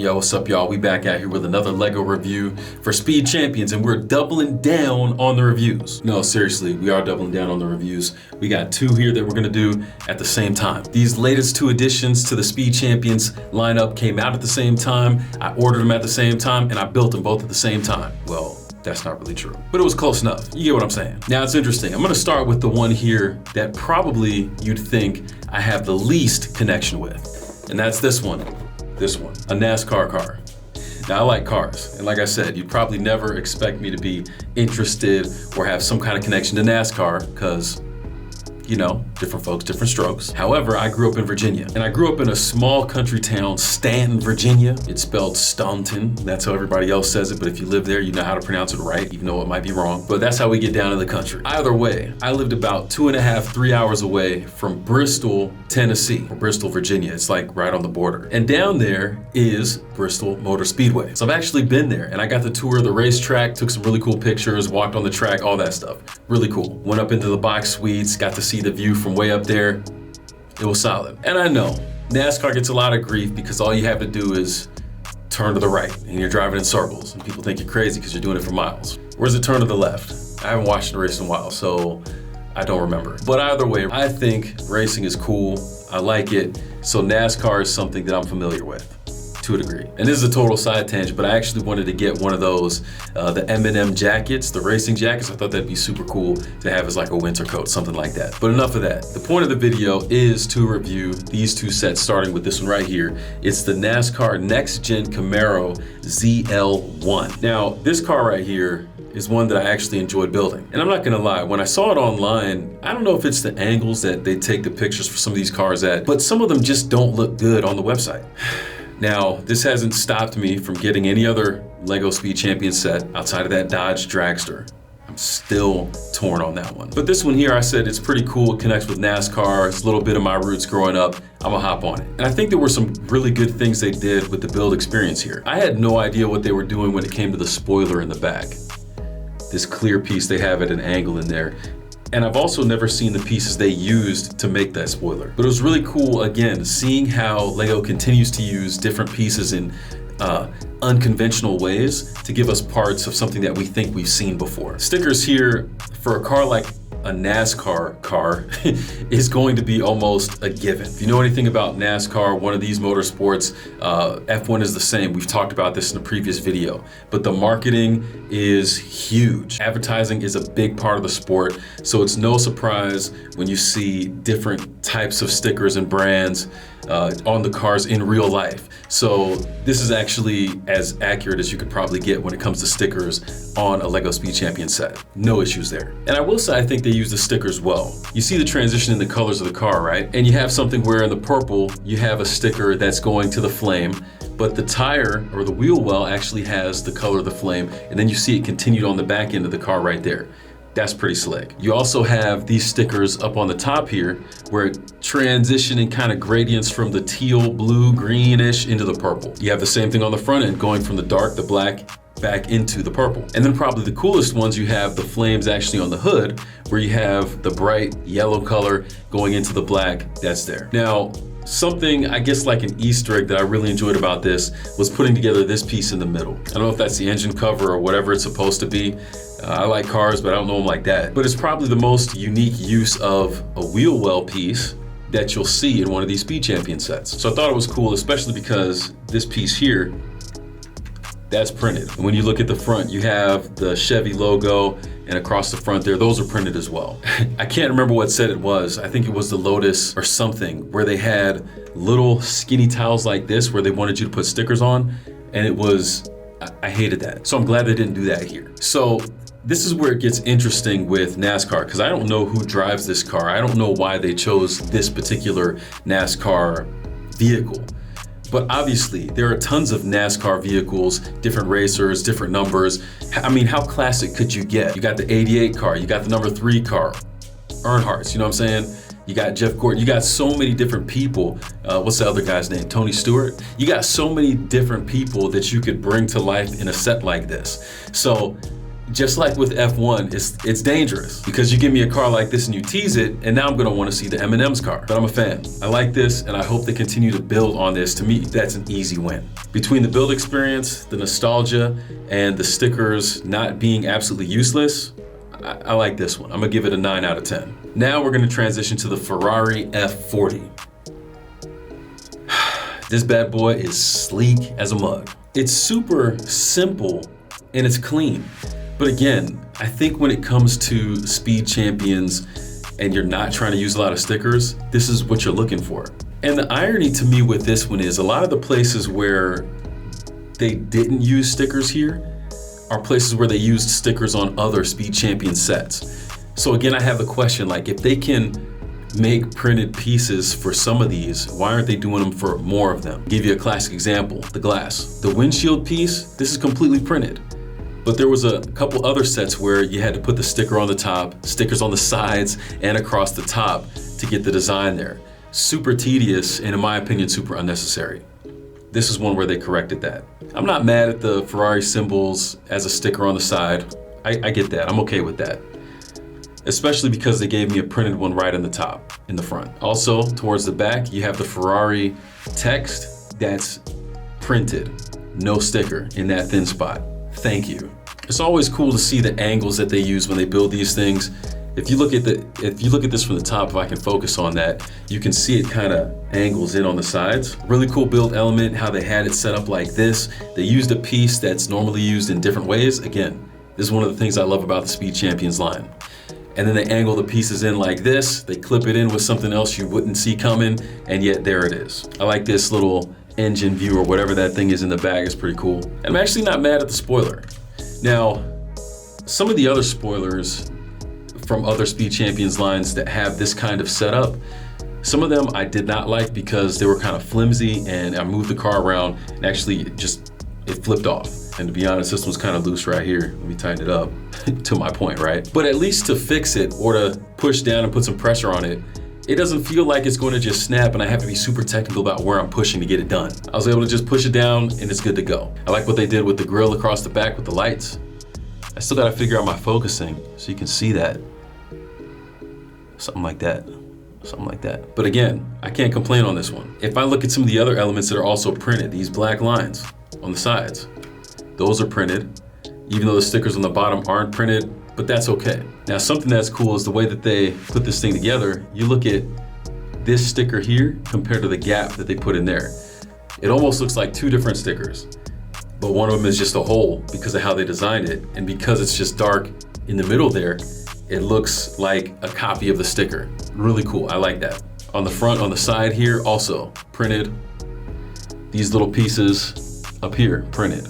Yo, what's up, y'all? We back out here with another LEGO review for Speed Champions, and we're doubling down on the reviews. No, seriously, we are doubling down on the reviews. We got two here that we're gonna do at the same time. These latest two additions to the Speed Champions lineup came out at the same time. I ordered them at the same time, and I built them both at the same time. Well, that's not really true, but it was close enough. You get what I'm saying? Now it's interesting. I'm gonna start with the one here that probably you'd think I have the least connection with, and that's this one. This one, a NASCAR car. Now I like cars, and like I said, you'd probably never expect me to be interested or have some kind of connection to NASCAR, because, you know, different folks, different strokes. However, I grew up in Virginia, and I grew up in a small country town, Stanton, Virginia. It's spelled Staunton. That's how everybody else says it, but if you live there, you know how to pronounce it right, even though it might be wrong. But that's how we get down in the country. Either way, I lived about 2.5, 3 hours away from Bristol, Tennessee, or Bristol, Virginia. It's like right on the border. And down there is Bristol Motor Speedway. So I've actually been there, and I got to tour the racetrack, took some really cool pictures, walked on the track, all that stuff. Really cool. Went up into the box suites, got to see the view from way up there. It was solid. And I know NASCAR gets a lot of grief because all you have to do is turn to the right and you're driving in circles, and people think you're crazy because you're doing it for miles. Where's the turn to the left? I haven't watched the race in a while, so I don't remember. But either way, I think racing is cool. I like it. So NASCAR is something that I'm familiar with to a degree. And this is a total side tangent, but I actually wanted to get one of those, the M&M jackets, the racing jackets. I thought that'd be super cool to have as like a winter coat, something like that. But enough of that. The point of the video is to review these two sets, starting with this one right here. It's the NASCAR Next Gen Camaro ZL1. Now, this car right here is one that I actually enjoyed building. And I'm not gonna lie, when I saw it online, I don't know if it's the angles that they take the pictures for some of these cars at, but some of them just don't look good on the website. Now, this hasn't stopped me from getting any other LEGO Speed Champion set outside of that Dodge Dragster. I'm still torn on that one. But this one here, I said it's pretty cool, it connects with NASCAR, it's a little bit of my roots growing up, I'm gonna hop on it. And I think there were some really good things they did with the build experience here. I had no idea what they were doing when it came to the spoiler in the back. This clear piece they have at an angle in there. And I've also never seen the pieces they used to make that spoiler. But it was really cool, again, seeing how LEGO continues to use different pieces in unconventional ways to give us parts of something that we think we've seen before. Stickers here, for a car like a NASCAR car, is going to be almost a given. If you know anything about NASCAR, one of these motorsports, F1 is the same. We've talked about this in a previous video, but the marketing is huge. Advertising is a big part of the sport, so it's no surprise when you see different types of stickers and brands on the cars in real life. So this is actually as accurate as you could probably get when it comes to stickers on a LEGO Speed Champion set. No issues there. And I will say, I think they use the stickers well. You see the transition in the colors of the car, right? And you have something where in the purple, you have a sticker that's going to the flame, but the tire or the wheel well actually has the color of the flame, and then you see it continued on the back end of the car right there. That's pretty slick. You also have these stickers up on the top here where it transitioning kind of gradients from the teal, blue, greenish into the purple. You have the same thing on the front end, going from the dark, the black, back into the purple. And then probably the coolest ones, you have the flames actually on the hood where you have the bright yellow color going into the black that's there. Now, something, I guess like an Easter egg that I really enjoyed about this was putting together this piece in the middle. I don't know if that's the engine cover or whatever it's supposed to be. I like cars, but I don't know them like that. But it's probably the most unique use of a wheel well piece that you'll see in one of these Speed Champion sets. So I thought it was cool, especially because this piece here, that's printed. And when you look at the front, you have the Chevy logo, and across the front there, those are printed as well. I can't remember what set it was. I think it was the Lotus or something, where they had little skinny tiles like this where they wanted you to put stickers on, and it was, I hated that. So I'm glad they didn't do that here. So this is where it gets interesting with NASCAR, because I don't know who drives this car. I don't know why they chose this particular NASCAR vehicle. But obviously, there are tons of NASCAR vehicles, different racers, different numbers. I mean, how classic could you get? You got the 88 car, you got the number 3 car, Earnhardt's, you know what I'm saying? You got Jeff Gordon, you got so many different people. What's the other guy's name? Tony Stewart? You got so many different people that you could bring to life in a set like this. So just like with F1, it's dangerous because you give me a car like this and you tease it, and now I'm gonna wanna see the M&M's car. But I'm a fan. I like this, and I hope they continue to build on this. To me, that's an easy win. Between the build experience, the nostalgia, and the stickers not being absolutely useless, I like this one. I'm gonna give it a 9 out of 10. Now we're gonna transition to the Ferrari F40. This bad boy is sleek as a mug. It's super simple and it's clean. But again, I think when it comes to Speed Champions and you're not trying to use a lot of stickers, this is what you're looking for. And the irony to me with this one is a lot of the places where they didn't use stickers here are places where they used stickers on other Speed Champion sets. So again, I have the question, like if they can make printed pieces for some of these, why aren't they doing them for more of them? I'll give you a classic example, the glass. The windshield piece, this is completely printed. But there was a couple other sets where you had to put the sticker on the top, stickers on the sides, and across the top to get the design there. Super tedious, and in my opinion, super unnecessary. This is one where they corrected that. I'm not mad at the Ferrari symbols as a sticker on the side. I get that, I'm okay with that. Especially because they gave me a printed one right in the top, in the front. Also, towards the back, you have the Ferrari text that's printed, no sticker in that thin spot. Thank you. It's always cool to see the angles that they use when they build these things. If you look at this from the top, if I can focus on that, you can see it kind of angles in on the sides. Really cool build element, how they had it set up like this. They used a piece that's normally used in different ways. Again, this is one of the things I love about the Speed Champions line. And then they angle the pieces in like this. They clip it in with something else you wouldn't see coming, and yet there it is. I like this little engine view or whatever that thing is in the bag. Is pretty cool. And I'm actually not mad at the spoiler. Now, some of the other spoilers from other Speed Champions lines that have this kind of setup, some of them I did not like because they were kind of flimsy, and I moved the car around and actually it flipped off. And to be honest, this one's kind of loose right here. Let me tighten it up to my point, right? But at least to fix it or to push down and put some pressure on it, it doesn't feel like it's going to just snap and I have to be super technical about where I'm pushing to get it done. I was able to just push it down and it's good to go. I like what they did with the grill across the back with the lights. I still got to figure out my focusing so you can see that. Something like that. Something like that. But again, I can't complain on this one. If I look at some of the other elements that are also printed, these black lines on the sides, those are printed, even though the stickers on the bottom aren't printed, but that's okay. Now, something that's cool is the way that they put this thing together. You look at this sticker here compared to the gap that they put in there. It almost looks like two different stickers, but one of them is just a hole because of how they designed it. And because it's just dark in the middle there, it looks like a copy of the sticker. Really cool, I like that. On the front, on the side here, also printed. These little pieces up here, printed.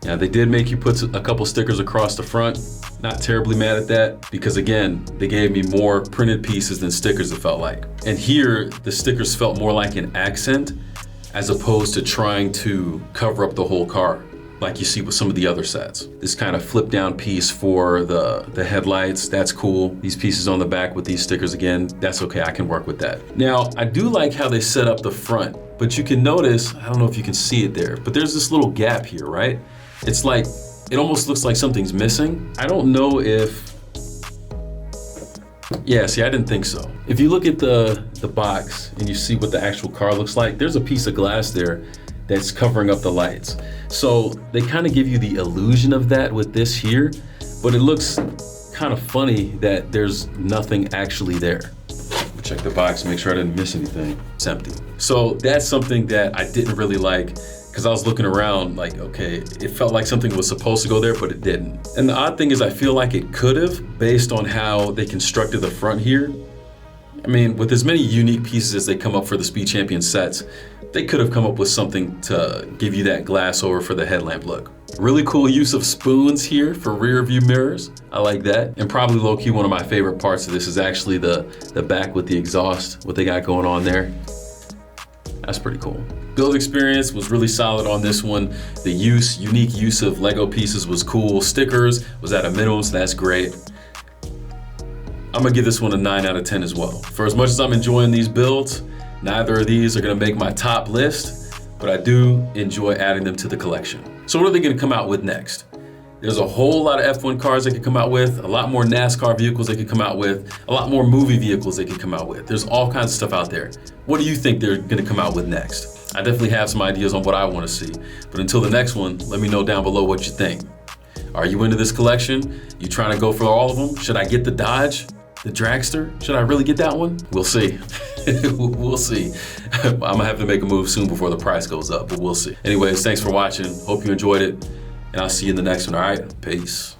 Now they did make you put a couple stickers across the front. Not terribly mad at that because again, they gave me more printed pieces than stickers, it felt like. And here, the stickers felt more like an accent as opposed to trying to cover up the whole car like you see with some of the other sets. This kind of flip down piece for the headlights, that's cool. These pieces on the back with these stickers again, that's okay, I can work with that. Now, I do like how they set up the front, but you can notice, I don't know if you can see it there, but there's this little gap here, right? It's like, it almost looks like something's missing. I don't know if, yeah, see, I didn't think so. If you look at the box and you see what the actual car looks like, there's a piece of glass there that's covering up the lights. So they kind of give you the illusion of that with this here, but it looks kind of funny that there's nothing actually there. Check the box, make sure I didn't miss anything. It's empty. So that's something that I didn't really like because I was looking around like, okay, it felt like something was supposed to go there, but it didn't. And the odd thing is I feel like it could have based on how they constructed the front here. I mean, with as many unique pieces as they come up for the Speed Champion sets, they could have come up with something to give you that glass over for the headlamp look. Really cool use of spoons here for rear view mirrors. I like that. And probably low-key one of my favorite parts of this is actually the back with the exhaust, what they got going on there. That's pretty cool. Build experience was really solid on this one. The unique use of Lego pieces was cool. Stickers was at a minimum, so that's great. I'm gonna give this one a 9 out of 10 as well. For as much as I'm enjoying these builds, neither of these are gonna make my top list, but I do enjoy adding them to the collection. So what are they gonna come out with next? There's a whole lot of F1 cars they could come out with, a lot more NASCAR vehicles they could come out with, a lot more movie vehicles they could come out with. There's all kinds of stuff out there. What do you think they're gonna come out with next? I definitely have some ideas on what I wanna see. But until the next one, let me know down below what you think. Are you into this collection? You trying to go for all of them? Should I get the Dodge? The Dragster? Should I really get that one? We'll see. We'll see. I'm gonna have to make a move soon before the price goes up, but we'll see. Anyways, thanks for watching. Hope you enjoyed it, and I'll see you in the next one, all right? Peace.